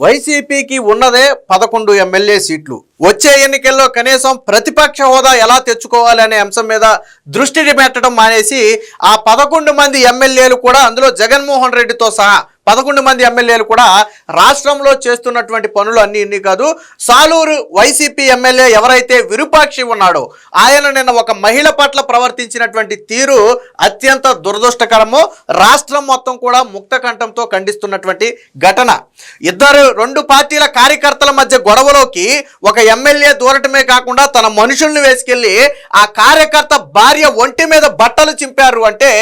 వైసీపీకి ఉన్నదే 11 ఎమ్మెల్యే సీట్లు. వచ్చే ఎన్నికల్లో కనీసం ప్రతిపక్ష హోదా ఎలా తెచ్చుకోవాలి అనే అంశం మీద దృష్టి పెట్టడం మానేసి ఆ 11 మంది ఎమ్మెల్యేలు కూడా, అందులో జగన్మోహన్ రెడ్డితో సహా 11 మంది ఎమ్మెల్యేలు కూడా రాష్ట్రంలో చేస్తున్నటువంటి పనులు అన్ని కాదు. సాలూరు వైసీపీ ఎమ్మెల్యే ఎవరైతే విరూపాక్షి ఉన్నాడో ఆయన నిన్న ఒక మహిళ పట్ల ప్రవర్తించినటువంటి తీరు అత్యంత దురదృష్టకరము. రాష్ట్రం మొత్తం కూడా ముక్తకంఠంతో ఖండిస్తున్నటువంటి ఘటన. రెండు పార్టీల కార్యకర్తల మధ్య గొడవలోకి ఒక ఎమ్మెల్యే దూరటమే కాకుండా తన మనుషుల్ని వేసుకెళ్లి ఆ కార్యకర్త భార్య ఒంటి మీద బట్టలు చింపారు అంటే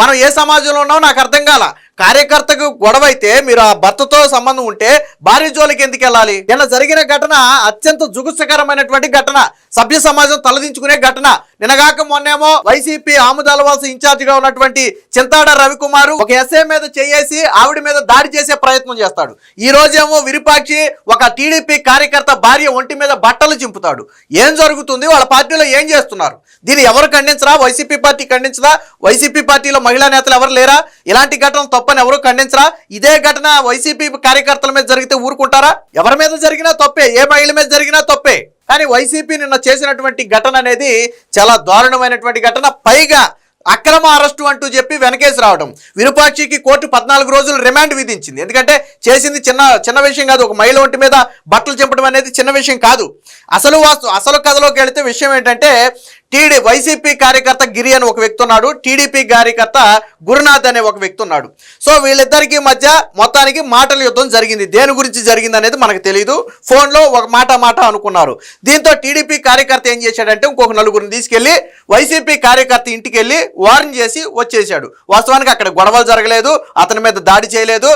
మనం ఏ సమాజంలో ఉన్నామో నాకు అర్థం కాల. కార్యకర్తకు గొడవ అయితే మీరు ఆ భర్తతో సంబంధం ఉంటే భార్య జోలికి ఎందుకు వెళ్ళాలి? ఇలా జరిగిన ఘటన అత్యంత జుగుత్సకరమైనటువంటి ఘటన, సభ్య సమాజం తలదించుకునే ఘటన. నిన్నగాక మొన్నేమో వైసీపీ ఆముదాలవలస ఇన్ఛార్జ్ గా ఉన్నటువంటి చింతాడ రవికుమార్ ఒక ఎస్ఐ మీద చేసి ఆవిడ మీద దాడి చేసే ప్రయత్నం చేస్తాడు. ఈ రోజేమో విరూపాక్షి ఒక టీడీపీ కార్యకర్త భార్య ఒంటి మీద బట్టలు చింపుతాడు. ఏం జరుగుతుంది? వాళ్ళ పార్టీలో ఏం చేస్తున్నారు? దీన్ని ఎవరు ఖండించరా? వైసీపీ పార్టీ ఖండించరా? వైసీపీ పార్టీలో మహిళా నేతలు ఎవరు లేరా? ఇలాంటి ఘటనలు తప్పని ఎవరు ఖండించరా? ఇదే ఘటన వైసీపీ కార్యకర్తల మీద జరిగితే ఊరుకుంటారా? ఎవరి మీద జరిగినా తప్పే, ఏ మహిళ మీద జరిగినా తప్పే. కానీ వైసీపీ నిన్న చేసినటువంటి ఘటన అనేది చాలా దారుణమైనటువంటి ఘటన. పైగా అక్రమ అరెస్టు అంటూ చెప్పి వెనకేసి రావడం. విరూపాక్షికి కోర్టు 14 రోజులు రిమాండ్ విధించింది. ఎందుకంటే చేసింది చిన్న విషయం కాదు. ఒక మహిళ ఒంటి మీద బట్టలు చింపడం అనేది చిన్న విషయం కాదు. అసలు కథలోకి వెళితే విషయం ఏంటంటే వైసీపీ కార్యకర్త గిరి అని ఒక వ్యక్తి ఉన్నాడు, టీడీపీ కార్యకర్త గురునాథ్ అనే ఒక వ్యక్తి ఉన్నాడు. సో వీళ్ళిద్దరికి మధ్య మొత్తానికి మాటల యుద్ధం జరిగింది. దేని గురించి జరిగింది అనేది మనకు తెలియదు. ఫోన్లో ఒక మాట అనుకున్నారు. దీంతో టీడీపీ కార్యకర్త ఏం చేశాడంటే ఇంకొక నలుగురిని తీసుకెళ్లి వైసీపీ కార్యకర్త ఇంటికి వెళ్ళి వార్న్ చేసి వచ్చేసాడు. వాస్తవానికి అక్కడ గొడవలు జరగలేదు, అతని మీద దాడి చేయలేదు.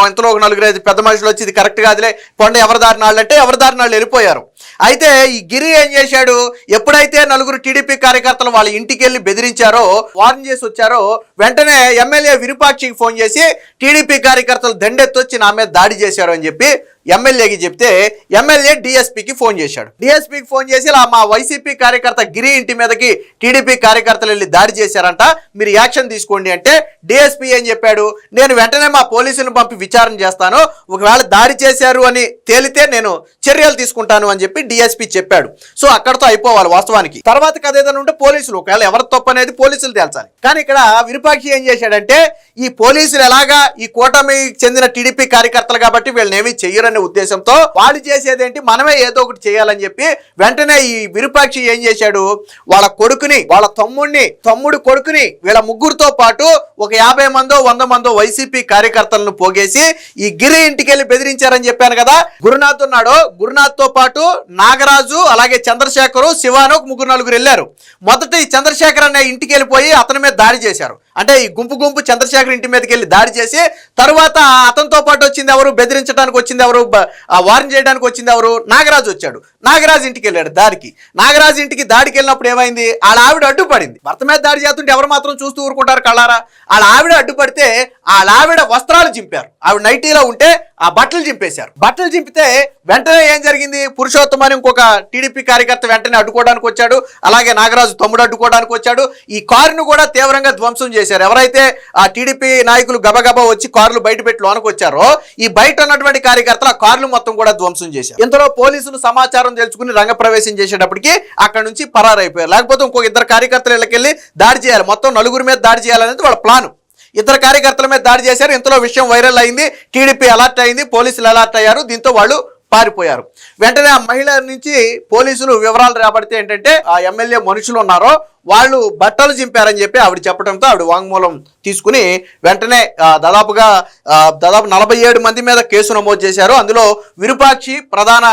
ఇంతలో ఒక 4-5 పెద్ద మనుషులు వచ్చి ఇది కరెక్ట్ కాదులే పొండ ఎవరి దారిన వాళ్ళు అంటే ఎవరి దారిన వాళ్ళు వెళ్ళిపోయారు. అయితే ఈ గిరి ఏం చేశాడు? ఎప్పుడైతే నలుగురు టీడీపీ కార్యకర్తలు వాళ్ళ ఇంటికి వెళ్ళి బెదిరించారో, వార్న్ చేసి వచ్చారో, వెంటనే ఎమ్మెల్యే విరూపాక్షికి ఫోన్ చేసి టీడీపీ కార్యకర్తలు దండెత్తొచ్చి నా మీద దాడి చేశారు అని చెప్పి ఎమ్మెల్యేకి చెప్తే ఎమ్మెల్యే డిఎస్పీకి ఫోన్ చేశాడు. డిఎస్పీకి ఫోన్ చేసి ఇలా మా వైసీపీ కార్యకర్త గిరి ఇంటి మీదకి టీడీపీ కార్యకర్తలు వెళ్ళి దాడి చేశారంట, మీరు యాక్షన్ తీసుకోండి అంటే డిఎస్పీ ఏం చెప్పాడు? నేను వెంటనే మా పోలీసులను పంపి విచారణ చేస్తాను, ఒకవేళ దాడి చేశారు అని తేలితే నేను చర్యలు తీసుకుంటాను అని చెప్పి డిఎస్పీ చెప్పాడు. సో అక్కడతో అయిపోవాలి వాస్తవానికి. తర్వాత కథ ఏదైనా ఉంటే పోలీసులు, ఒకవేళ ఎవరి తప్పు అనేది పోలీసులు తేల్చాలి. కానీ ఇక్కడ విరూపాక్షి ఏం చేశాడంటే ఈ పోలీసులు ఎలాగా ఈ కూటమికి చెందిన టీడీపీ కార్యకర్తలు కాబట్టి వీళ్ళని ఏమీ చెయ్యరని ఉద్దేశంతో వాళ్ళు చేసేదేంటి, మనమే ఏదో ఒకటి చేయాలని చెప్పి వెంటనే ఈ విరూపాక్షి ఏం చేశాడు? వాళ్ళ కొడుకుని, వాళ్ళ తమ్ముడు కొడుకుని, వీళ్ళ ముగ్గురుతో పాటు ఒక 50 మందో 100 మందో వైసీపీ కార్యకర్తలను పోగేసి ఈ గిరి ఇంటికి వెళ్ళి బెదిరించారని చెప్పాను కదా. గురునాథ్ ఉన్నాడు, గురునాథ్ తో పాటు నాగరాజు, అలాగే చంద్రశేఖరు, శివాను, 3-4 వెళ్ళారు. మొదట ఈ చంద్రశేఖర్ అనే ఇంటికి వెళ్ళిపోయి అతని మీద దాడి చేశారు. అంటే ఈ గుంపు చంద్రశేఖర్ ఇంటి మీదకి వెళ్ళి దాడి చేసి తర్వాత అతనితో పాటు వచ్చింది ఎవరు? బెదిరించడానికి వచ్చింది ఎవరు? వార్న్ చేయడానికి వచ్చింది ఎవరు? నాగరాజు వచ్చాడు. నాగరాజు ఇంటికి వెళ్ళాడు దాడికి. నాగరాజు ఇంటికి దాడికి వెళ్ళినప్పుడు ఏమైంది? వాళ్ళ ఆవిడ అడ్డుపడింది. భర్త మీద దాడి చేస్తుంటే ఎవరు మాత్రం చూస్తూ ఊరుకుంటారు కళ్ళారా? వాళ్ళ ఆవిడ అడ్డుపడితే వాళ్ళ ఆవిడ వస్త్రాలు చింపారు. ఆవిడ నైటీలో ఉంటే ఆ బట్టలు చింపేశారు. బట్టలు చింపితే వెంటనే ఏం జరిగింది? పురుషోత్తమ అని ఇంకొక టీడీపీ కార్యకర్త వెంటనే అడ్డుకోవడానికి వచ్చాడు. అలాగే నాగరాజు తమ్ముడు అడ్డుకోవడానికి వచ్చాడు. ఈ కారును కూడా తీవ్రంగా ధ్వంసం చేశారు. ఎవరైతే ఆ టీడీపీ నాయకులు గబగబా వచ్చి కార్లు బయట పెట్టి లోనకు వచ్చారో ఈ బయట ఉన్నటువంటి కార్యకర్తలు ఆ కార్లు మొత్తం కూడా ధ్వంసం చేశారు. ఇంతలో పోలీసులు సమాచారం తెలుసుకుని రంగప్రవేశం చేసేటప్పటికి అక్కడ నుంచి పరారైపోయారు. లేకపోతే ఇంకొక 2 కార్యకర్తలు ఇళ్ళకెళ్ళి దాడి చేయాలి, మొత్తం 4 మీద దాడి చేయాలనేది వాళ్ళ ప్లాను. 2 కార్యకర్తల మీద దాడి చేశారు. ఇంతలో విషయం వైరల్ అయింది, టీడీపీ అలర్ట్ అయింది, పోలీసులు అలర్ట్ అయ్యారు. దీంతో వాళ్ళు పారిపోయారు. వెంటనే ఆ మహిళ నుంచి పోలీసులు వివరాలు రాబడితే ఏంటంటే ఆ ఎమ్మెల్యే మనుషులు ఉన్నారో వాళ్ళు బట్టలు చింపారని చెప్పి ఆవిడ చెప్పడంతో ఆవిడ వాంగ్మూలం తీసుకుని వెంటనే దాదాపు 47 మంది మీద కేసు నమోదు చేశారు. అందులో విరూపాక్షి ప్రధాన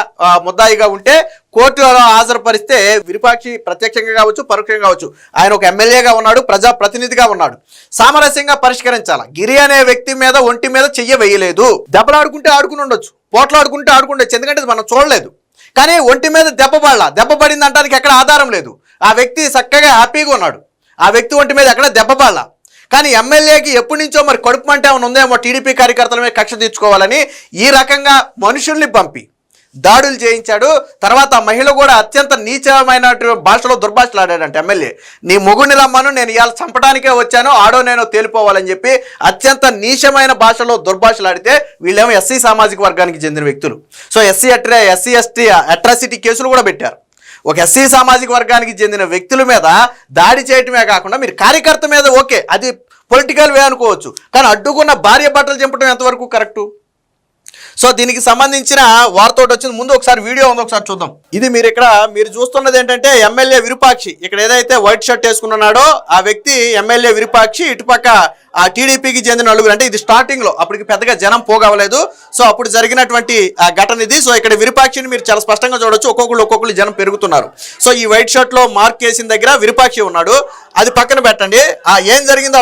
ముద్దాయిగా ఉంటే కోర్టులో హాజరుపరిస్తే విరూపాక్షి ప్రత్యక్షంగా కావచ్చు, పరోక్షంగా కావచ్చు, ఆయన ఒక ఎమ్మెల్యేగా ఉన్నాడు, ప్రజాప్రతినిధిగా ఉన్నాడు, సామరస్యంగా పరిష్కరించాలి. గిరి అనే వ్యక్తి మీద ఒంటి మీద చెయ్య వేయలేదు. దెబ్బలాడుకుంటే ఆడుకుని ఉండొచ్చు, పోట్లాడుకుంటే ఆడుకుండొచ్చు, ఎందుకంటే మనం చూడలేదు. కానీ ఒంటి మీద దెబ్బ పడింది అంటానికి ఎక్కడ ఆధారం లేదు. ఆ వ్యక్తి చక్కగా హ్యాపీగా ఉన్నాడు. ఆ వ్యక్తి ఒంటి మీద ఎక్కడ దెబ్బ పడలా. కానీ ఎమ్మెల్యేకి ఎప్పటి నుంచో మరి కడుపు మంట ఏమైనా ఉందేమో టీడీపీ కార్యకర్తల మీద కక్ష తీర్చుకోవాలని ఈ రకంగా మనుషుల్ని పంపి దాడులు చేయించాడు. తర్వాత ఆ మహిళ కూడా అత్యంత నీచమైన భాషలో దుర్భాషలాడాడంట ఎమ్మెల్యే. నీ మొగుడిని రమ్మను, నేను ఇవాళ చంపడానికే వచ్చాను, ఆడో నేను తేలిపోవాలని చెప్పి అత్యంత నీచమైన భాషలో దుర్భాషలాడితే వీళ్ళేమో ఎస్సీ సామాజిక వర్గానికి చెందిన వ్యక్తులు. సో ఎస్సీ ఎస్టీ అట్రాసిటీ కేసులు కూడా పెట్టారు. ఒక ఎస్సీ సామాజిక వర్గానికి చెందిన వ్యక్తుల మీద దాడి చేయటమే కాకుండా మీరు కార్యకర్త మీద ఓకే, అది పొలిటికల్ వే అనుకోవచ్చు, కానీ అడ్డుకున్న భార్య బట్టలు చింపడం ఎంతవరకు కరెక్టు? సో దీనికి సంబంధించిన వార్త వచ్చింది. ముందు ఒకసారి వీడియో ఉంది, ఒకసారి చూద్దాం. ఇది మీరు చూస్తున్నది ఏంటంటే ఎమ్మెల్యే విరూపాక్షి ఇక్కడ ఏదైతే వైట్ షర్ట్ వేసుకున్నాడో ఆ వ్యక్తి ఎమ్మెల్యే విరూపాక్షి. ఇటుపక్క ఆ టీడీపీకి చెందిన నలుగురు, అంటే ఇది స్టార్టింగ్ లో అప్పటికి పెద్దగా జనం పోగవలేదు. సో అప్పుడు జరిగినటువంటి ఘటన ఇది. సో ఇక్కడ విరూపాక్షిని మీరు చాలా స్పష్టంగా చూడొచ్చు, ఒక్కొక్కళ్ళు జనం పెరుగుతున్నారు. సో ఈ వైట్ షర్ట్ లో మార్క్ చేసిన దగ్గర విరూపాక్షి ఉన్నాడు, అది పక్కన పెట్టండి. ఏం జరిగిందో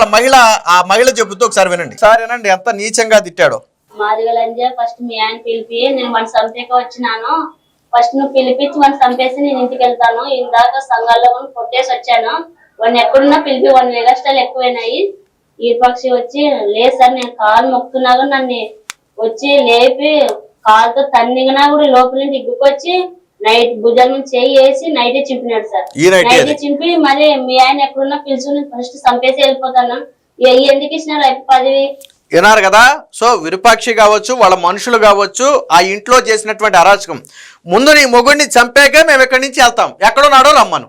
ఆ మహిళ చెబుతూ ఒకసారి వినండి. సార్ ఏనండి ఎంత నీచంగా తిట్టాడో. మాదిగలంజ ఫస్ట్ మీ ఆయన పిలిపి నేను మన సంపేక వచ్చినాను, ఫస్ట్ నువ్వు పిలిపించి మన సంపేసి నేను ఇంటికి వెళ్తాను, ఇందాక సంఘాల్లో కొట్టేసి వచ్చాను, వాడిని ఎక్కడున్నా పిలిపి 1 మెగాస్టార్లు ఎక్కువైనాయి. ఈ పక్షి వచ్చి లేదు సార్ నేను కాలు మొక్కుతున్నా కూడా నన్ను వచ్చి లేపి కాలుతో తన్నిగినా కూడా లోపల నుంచి ఇగ్గుకొచ్చి నైట్ భుజాల నుంచి చేయి వేసి నైటే చింపినాడు సార్. నైటే చింపి మరి మీ ఆయన ఎక్కడున్నా పిలుచు నేను ఫస్ట్ సంపేసి వెళ్ళిపోతాను, ఎందుకు ఇచ్చినారు 10 విన్నారు కదా. సో విరూపాక్షి కావచ్చు, వాళ్ళ మనుషులు కావచ్చు, ఆ ఇంట్లో చేసినటువంటి అరాచకం. ముందు నీ మొగుడిని చంపాకే మేము ఇక్కడి నుంచి వెళ్తాం, ఎక్కడున్నారో రమ్మను,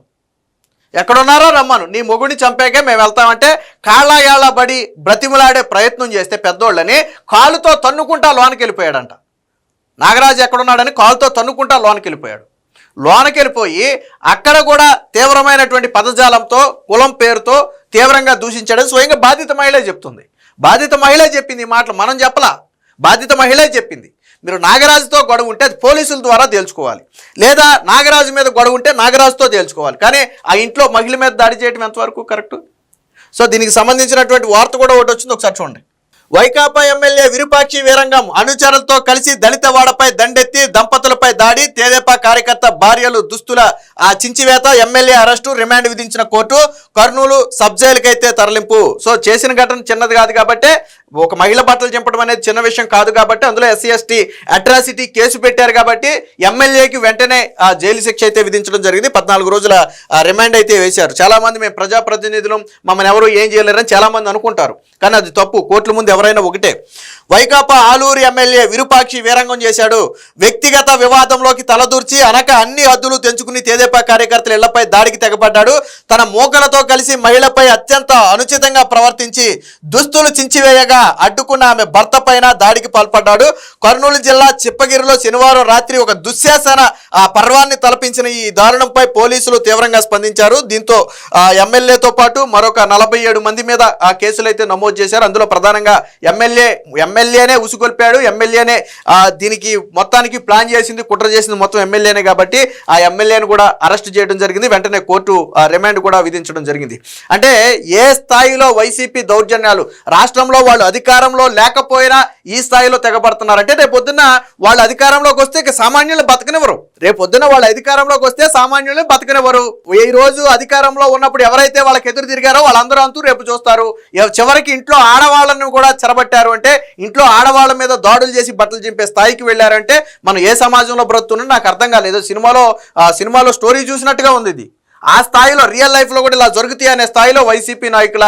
నీ మొగుడిని చంపాకే మేము వెళ్తామంటే కాళ్ళ బడి బ్రతిములాడే ప్రయత్నం చేస్తే పెద్దోళ్ళని కాలుతో తన్నుకుంటా లోనికి వెళ్ళిపోయాడంట. నాగరాజు ఎక్కడున్నాడని కాలుతో తన్నుకుంటా లోనికి వెళ్ళిపోయి అక్కడ కూడా తీవ్రమైనటువంటి పదజాలంతో కులం పేరుతో తీవ్రంగా దూషించాడని స్వయంగా బాధిత మహిళే చెప్తుంది. బాధిత మహిళే చెప్పింది ఈ మాటలు, మనం చెప్పలా, బాధిత మహిళే చెప్పింది. మీరు నాగరాజుతో గొడవ ఉంటే అది పోలీసుల ద్వారా తేల్చుకోవాలి, లేదా నాగరాజు మీద గొడవ ఉంటే నాగరాజుతో తేల్చుకోవాలి, కానీ ఆ ఇంట్లో మహిళ మీద దాడి చేయడం ఎంతవరకు కరెక్టు? సో దీనికి సంబంధించినటువంటి వార్త కూడా ఒకటి వచ్చింది, ఒకసారి చూడండి. వైకాపా ఎమ్మెల్యే విరూపాక్షి వీరంగం అనుచరులతో కలిసి దళితవాడపై దండెత్తి దంపతులపై దాడి, తెదేపా కార్యకర్త భార్యలు దుస్తుల చించివేత, ఎమ్మెల్యే అరెస్టు, రిమాండ్ విధించిన కోర్టు, కర్నూలు సబ్ జైలుకైతే తరలింపు. సో చేసిన ఘటన చిన్నది కాదు కాబట్టి, ఒక మహిళ బట్టలు చింపడం అనేది చిన్న విషయం కాదు కాబట్టి, అందులో ఎస్సీ ఎస్టీ అట్రాసిటీ కేసు పెట్టారు కాబట్టి ఎమ్మెల్యేకి వెంటనే జైలు శిక్ష అయితే విధించడం జరిగింది. 14 రోజుల రిమాండ్ అయితే వేశారు. చాలా మంది మేము ప్రజాప్రతినిధులు, మమ్మల్ని ఎవరు ఏం చేయలేరని చాలా మంది అనుకుంటారు, కానీ అది తప్పు. కోర్టుల ముందు ఎవరైనా ఒకటే. వైకాపా ఆలూరు ఎమ్మెల్యే విరూపాక్షి వీరంగం చేశాడు. వ్యక్తిగత వివాదంలోకి తలదూర్చి అన్ని హద్దులు తెంచుకుని తెదేపా కార్యకర్తల ఇళ్లపై దాడికి తెగబడ్డాడు. తన మూకలతో కలిసి మహిళపై అత్యంత అనుచితంగా ప్రవర్తించి దుస్తులు చించివేయగా అడ్డుకున్న ఆమె భర్త పైన దాడికి పాల్పడ్డాడు. కర్నూలు జిల్లా చిప్పగిరిలో శనివారం రాత్రి ఒక దుశ్శాసన పర్వాన్ని తలపించిన ఈ దారుణంపై పోలీసులు తీవ్రంగా స్పందించారు. దీంతో ఎమ్మెల్యేతో పాటు మరొక 47 మంది మీద కేసులైతే నమోదు చేశారు. అందులో ప్రధానంగా ఎమ్మెల్యేనే ఉసుగొల్పాడు, ఎమ్మెల్యేనే దీనికి మొత్తానికి ప్లాన్ చేసింది, కుట్ర చేసింది మొత్తం ఎమ్మెల్యేనే కాబట్టి ఆ ఎమ్మెల్యేను కూడా అరెస్ట్ చేయడం జరిగింది. వెంటనే కోర్టు రిమాండ్ కూడా విధించడం జరిగింది. అంటే ఏ స్థాయిలో వైసీపీ దౌర్జన్యాలు, రాష్ట్రంలో వాళ్ళు అధికారంలో లేకపోయినా ఈ స్థాయిలో తెగబడుతున్నారంటే రేపొద్దున వాళ్ళు అధికారంలోకి వస్తే సామాన్యులు బతకనివ్వరు. ఈ రోజు అధికారంలో ఉన్నప్పుడు ఎవరైతే వాళ్ళకి ఎదురు తిరిగారో వాళ్ళందరూ అంతూ రేపు చూస్తారు. చివరికి ఇంట్లో ఆడవాళ్ళను కూడా చెరబట్టారు అంటే, ఇంట్లో ఆడవాళ్ళ మీద దాడులు చేసి బట్టలు చింపే స్థాయికి వెళ్ళారంటే మనం ఏ సమాజంలో బ్రతుకుతున్నా నాకు అర్థం కాలేదు. సినిమాలో స్టోరీ చూసినట్టుగా ఉంది ఇది. ఆ స్థాయిలో రియల్ లైఫ్ లో కూడా ఇలా జరుగుతాయి అనే స్థాయిలో వైసీపీ నాయకుల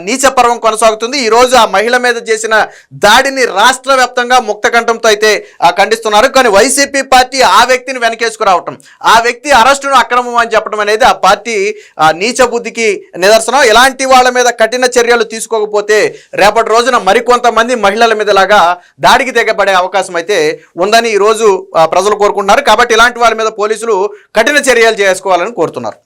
నీచ పర్వం కొనసాగుతుంది. ఈ రోజు ఆ మహిళ మీద చేసిన దాడిని రాష్ట్ర వ్యాప్తంగా ముక్తకంఠంతో అయితే ఖండిస్తున్నారు. కానీ వైసీపీ పార్టీ ఆ వ్యక్తిని వెనకేసుకురావటం, ఆ వ్యక్తి అరెస్టును అక్రమం అని చెప్పడం అనేది ఆ పార్టీ నీచ బుద్ధికి నిదర్శనం. ఇలాంటి వాళ్ళ మీద కఠిన చర్యలు తీసుకోకపోతే రేపటి రోజున మరికొంతమంది మహిళల మీద లాగా దాడికి తెగబడే అవకాశం అయితే ఉందని ఈ రోజు ప్రజలు కోరుకుంటున్నారు. కాబట్టి ఇలాంటి వాళ్ళ మీద పోలీసులు కఠిన చర్యలు చేసుకోవాలని కోరుతున్నారు.